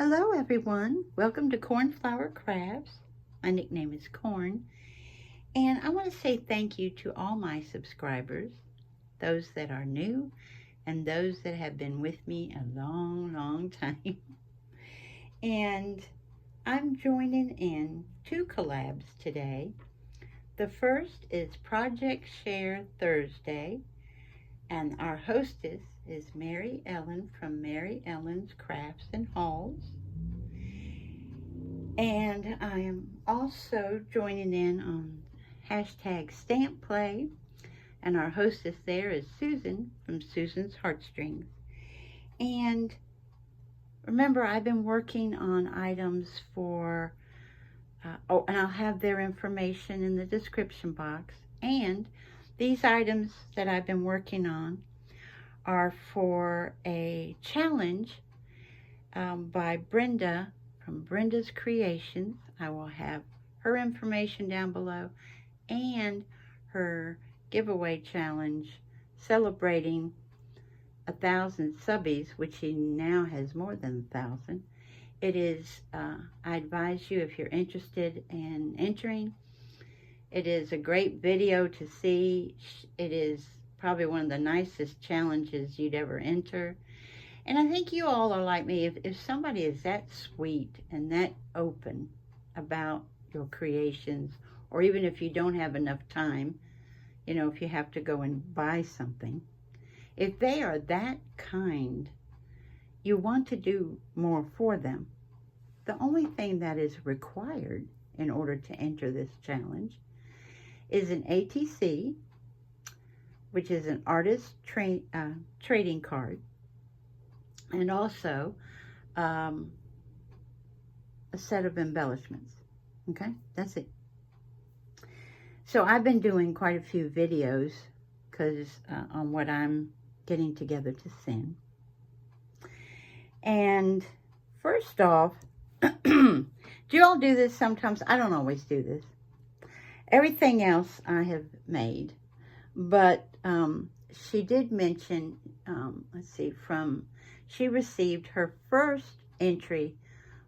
Hello everyone, welcome to Cornflower Crafts. My nickname is Corn, and I want to say thank you to all my subscribers, those that are new and those that have been with me a long time. And I'm joining in 2 collabs today. The first is Project Share Thursday, and our hostess is Mary Ellen from Mary Ellen's Crafts and Hauls. And I am also joining in on hashtag stampplay, and our hostess there is Susan from Susan's Heartstrings. And remember, I've been working on items for, and I'll have their information in the description box. And these items that I've been working on are for a challenge by Brenda from Brenda's Creations. I will have her information down below and her giveaway challenge celebrating 1,000 subbies, which she now has more than 1,000. It is, I advise you if you're interested in entering. It is a great video to see. It is probably one of the nicest challenges you'd ever enter. And I think you all are like me. If somebody is that sweet and that open about your creations, or even if you don't have enough time, you know, if you have to go and buy something, if they are that kind, you want to do more for them. The only thing that is required in order to enter this challenge is an ATC, which is an artist trading card, and also a set of embellishments. Okay, that's it. So I've been doing quite a few videos because on what I'm getting together to send. And first off, do you all do this sometimes? I don't always do this. Everything else I have made, but she did mention, let's see, she received her first entry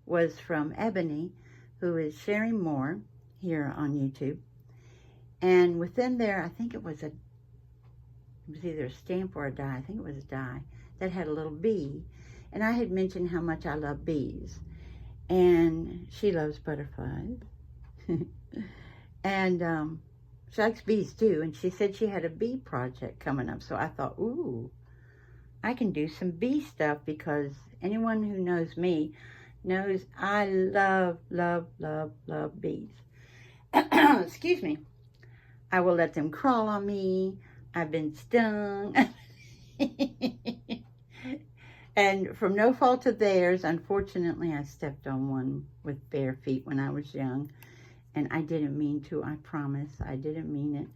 was from Ebony, who is sharing more here on YouTube. And within there, I think it was either a stamp or a die. I think it was a die that had a little bee. And I had mentioned how much I love bees. And she loves butterflies. And she likes bees too. And she said she had a bee project coming up. So I thought, ooh, I can do some bee stuff, because anyone who knows me knows I love bees. Excuse me. I will let them crawl on me. I've been stung. And from no fault of theirs, unfortunately, I stepped on one with bare feet when I was young. And I didn't mean to, I promise. I didn't mean it,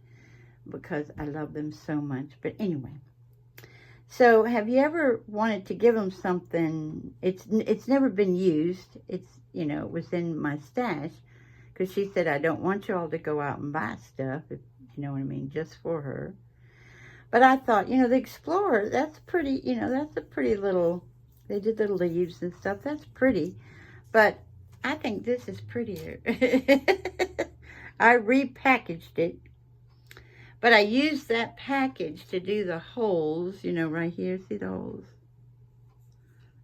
because I love them so much. But anyway. So have you ever wanted to give them something? It's never been used. It's, you know, it was in my stash, because she said, I don't want you all to go out and buy stuff, if you know what I mean, just for her. But I thought, you know, the Explorer, that's pretty, you know, that's a pretty little, they did the leaves and stuff. That's pretty. But I think this is prettier. I repackaged it. But I used that package to do the holes, you know, right here. See the holes?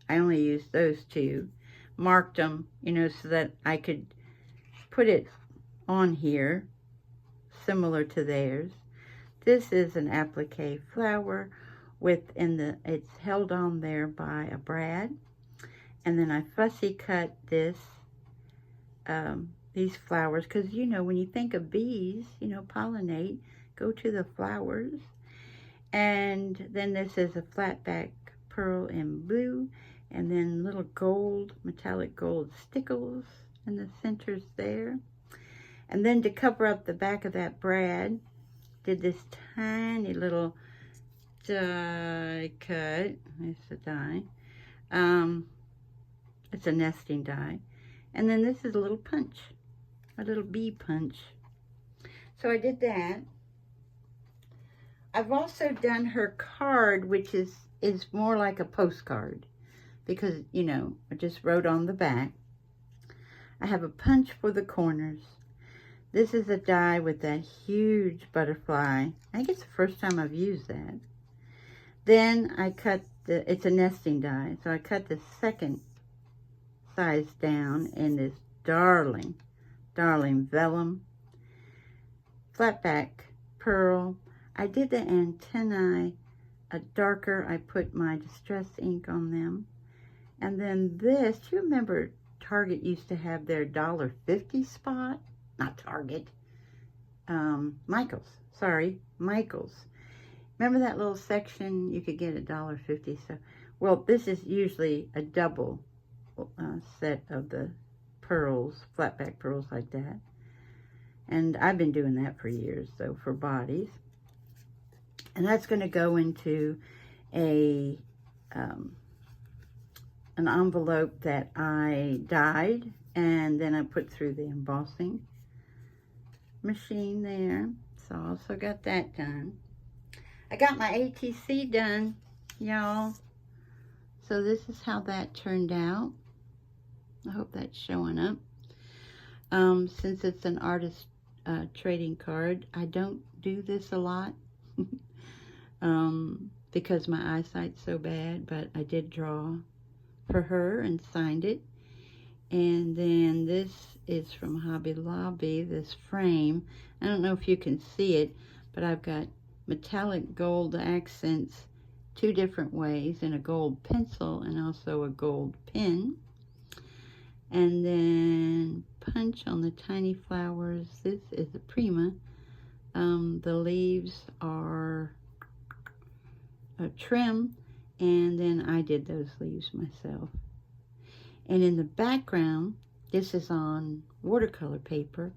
I only used those 2. Marked them, you know, so that I could put it on here, similar to theirs. This is an applique flower it's held on there by a brad. And then I fussy cut these flowers, because, you know, when you think of bees, you know, pollinate, go to the flowers. And then this is a flat back pearl in blue, and then little gold, metallic gold stickles in the centers there. And then to cover up the back of that brad, did this tiny little die cut. It's a die. It's a nesting die. And then this is a little punch, a little bee punch. So I did that. I've also done her card, which is more like a postcard. because, you know, I just wrote on the back. I have a punch for the corners. This is a die with that huge butterfly. I think it's the first time I've used that. Then I cut it's a nesting die, so I cut the second size down in this darling vellum, flat back pearl. I did the antennae darker. I put my distress ink on them. And then this, do you remember Target used to have their $1.50 spot? Not Target. Michael's. Sorry, Michael's. Remember that little section you could get $1.50? So, well, this is usually a double set of the pearls, flat back pearls like that. And I've been doing that for years, so for bodies. And that's going to go into a an envelope that I dyed, and then I put through the embossing machine there. So I also got that done. I got my ATC done, y'all. So this is how that turned out. I hope that's showing up. Since it's an artist trading card, I don't do this a lot because my eyesight's so bad, but I did draw for her and signed it. And then this is from Hobby Lobby, this frame. I don't know if you can see it, but I've got metallic gold accents 2 different ways, in a gold pencil and also a gold pen. And then punch on the tiny flowers. This is a Prima. The leaves are a trim, and then I did those leaves myself. And in the background, this is on watercolor paper.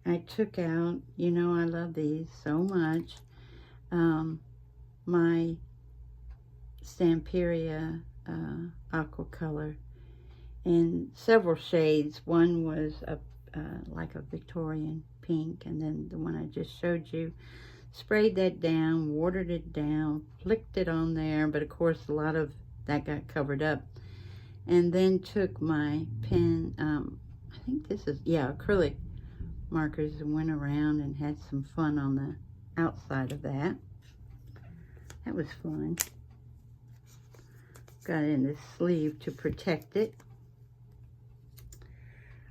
I took out, you know, I love these so much, my Stamperia aqua color in several shades. One was like a Victorian pink, and then the one I just showed you, sprayed that down, watered it down, flicked it on there, but of course a lot of that got covered up. And then took my pen, I think this is, yeah, acrylic markers, and went around and had some fun on the outside of that. That was fun. Got it in this sleeve to protect it.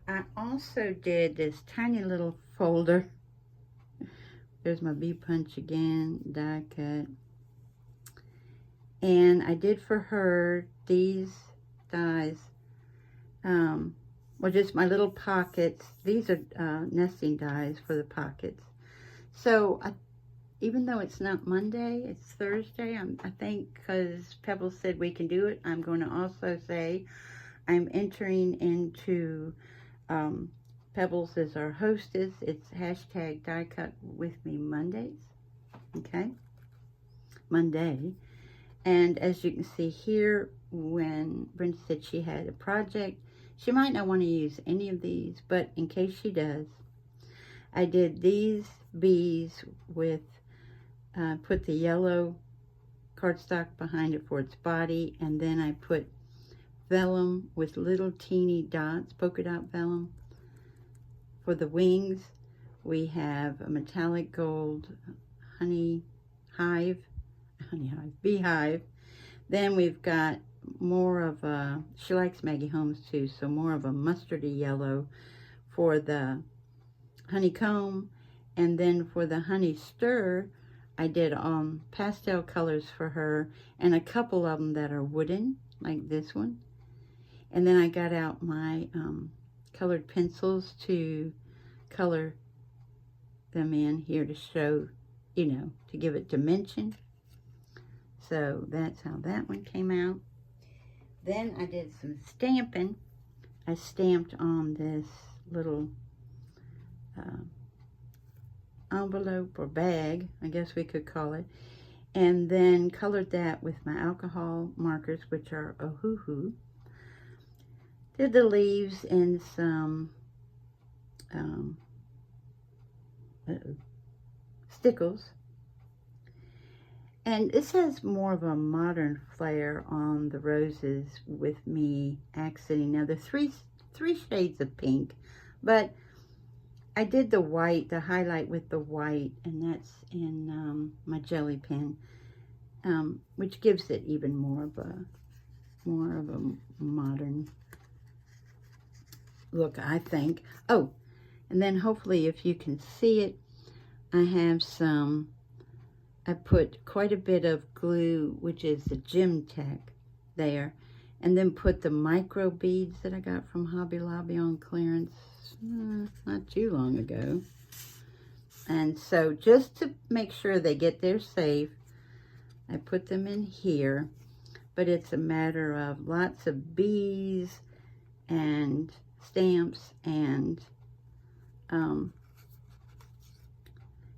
I also did this tiny little folder. There's my bee punch again, die cut. And I did for her these dies, well, just my little pockets. These are nesting dies for the pockets. So even though it's not Monday, it's Thursday, I think, because Pebbles said we can do it, I'm going to also say I'm entering into Pebbles is our hostess. It's hashtag diecutwithmemondays. Okay, Monday. And as you can see here, when Brenda said she had a project, she might not want to use any of these, but in case she does, I did these bees with, put the yellow cardstock behind it for its body, and then I put vellum with little teeny dots, polka dot vellum. For the wings, we have a metallic gold beehive. Then we've got more of a, she likes Maggie Holmes too, so more of a mustardy yellow for the honeycomb. And then for the honey stir, I did pastel colors for her, and a couple of them that are wooden, like this one. And then I got out my colored pencils to color them in here to show, you know, to give it dimension. So that's how that one came out. Then I did some stamping. I stamped on this little envelope or bag, I guess we could call it, and then colored that with my alcohol markers, which are Ohuhu. Did the leaves in some stickles. And this has more of a modern flair on the roses with me accenting. Now the three shades of pink, but I did the white, the highlight with the white, and that's in my jelly pen, which gives it even more of a modern look, I think. Oh, and then hopefully if you can see it, I put quite a bit of glue, which is the Gem Tech there, and then put the micro beads that I got from Hobby Lobby on clearance not too long ago. And so just to make sure they get there safe, I put them in here, but it's a matter of lots of bees and stamps and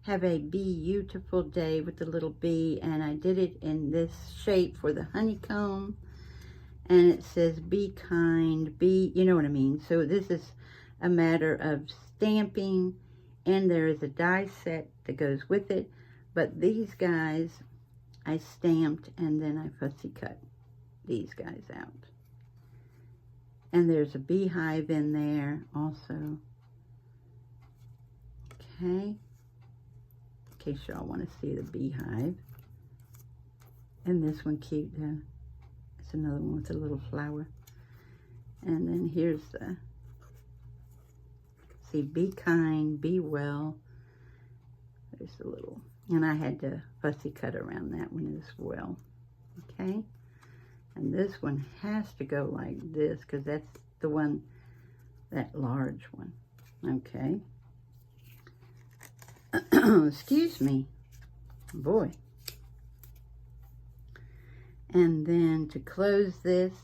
have a beautiful day with the little bee. And I did it in this shape for the honeycomb, and it says be kind, be, you know what I mean. So this is a matter of stamping, and there is a die set that goes with it, but these guys I stamped and then I fussy cut these guys out. And there's a beehive in there also. Okay, in case y'all want to see the beehive. And this one cute, it's another one with a little flower. And then here's the, see, be kind, be well. There's a little, and I had to fussy cut around that one as well. Okay, and this one has to go like this because that's the one, that large one. Okay. Excuse me, boy. And then to close this,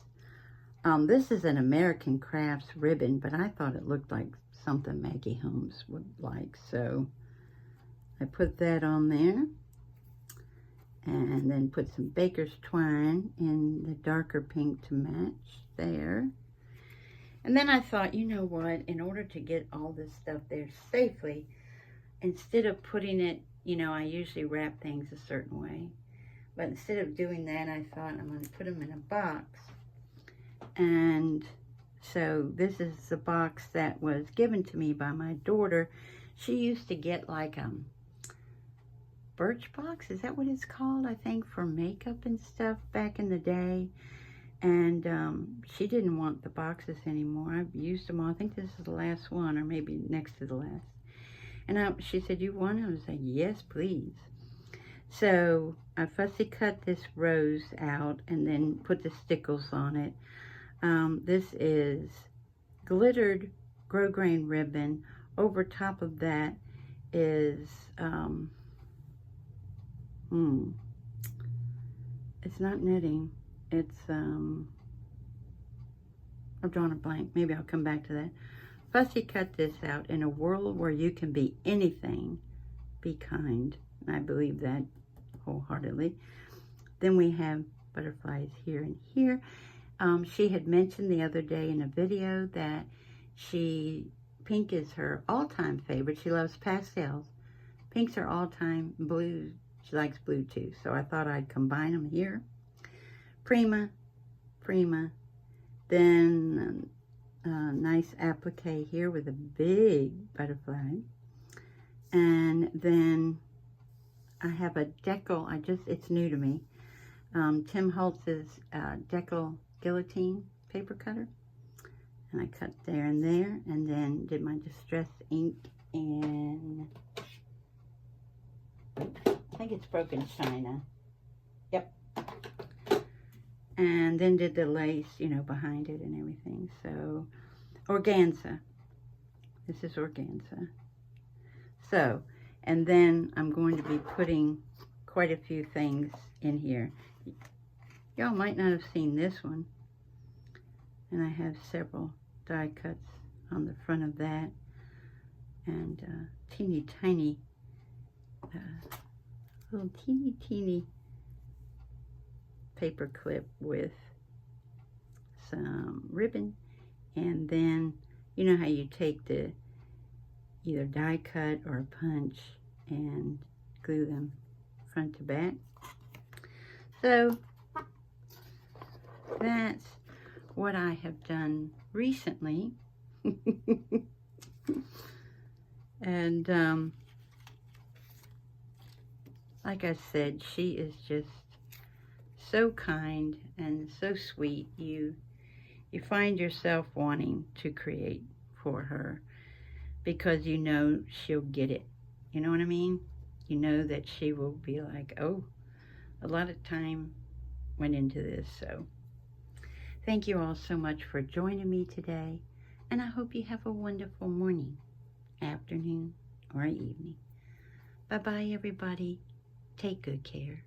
this is an American Crafts ribbon, but I thought it looked like something Maggie Holmes would like, so I put that on there, and then put some baker's twine in the darker pink to match there. And then I thought, you know what, in order to get all this stuff there safely, instead of putting it, you know, I usually wrap things a certain way, but instead of doing that, I thought I'm going to put them in a box. And so this is the box that was given to me by my daughter. She used to get like birch box, is that what it's called, I think, for makeup and stuff back in the day. And she didn't want the boxes anymore. I've used them all. I think this is the last one, or maybe next to the last. And she said, you want it? I was like, yes, please. So I fussy cut this rose out and then put the stickles on it. This is glittered grosgrain ribbon. Over top of that is, it's not knitting. It's, I've drawn a blank. Maybe I'll come back to that. Fussy cut this out. In a world where you can be anything, be kind. And I believe that wholeheartedly. Then we have butterflies here and here. She had mentioned the other day in a video that pink is her all-time favorite. She loves pastels. Pink's her all-time. Blue, she likes blue too. So I thought I'd combine them here. Prima. Then nice applique here with a big butterfly. And then I have a decal, it's new to me. Tim Holtz's decal guillotine paper cutter. And I cut there and there, and then did my distressed ink in, I think it's broken china. Yep. And then did the lace, you know, behind it and everything. So, organza. This is organza. So, and then I'm going to be putting quite a few things in here. Y'all might not have seen this one. And I have several die cuts on the front of that. And teeny tiny, little teeny paper clip with some ribbon. And then, you know how you take the either die cut or a punch and glue them front to back. So that's what I have done recently. And like I said, she is just so kind and so sweet. You find yourself wanting to create for her because you know she'll get it. You know what I mean? You know that she will be like, oh, a lot of time went into this. So thank you all so much for joining me today, and I hope you have a wonderful morning, afternoon, or evening. Bye-bye, everybody. Take good care.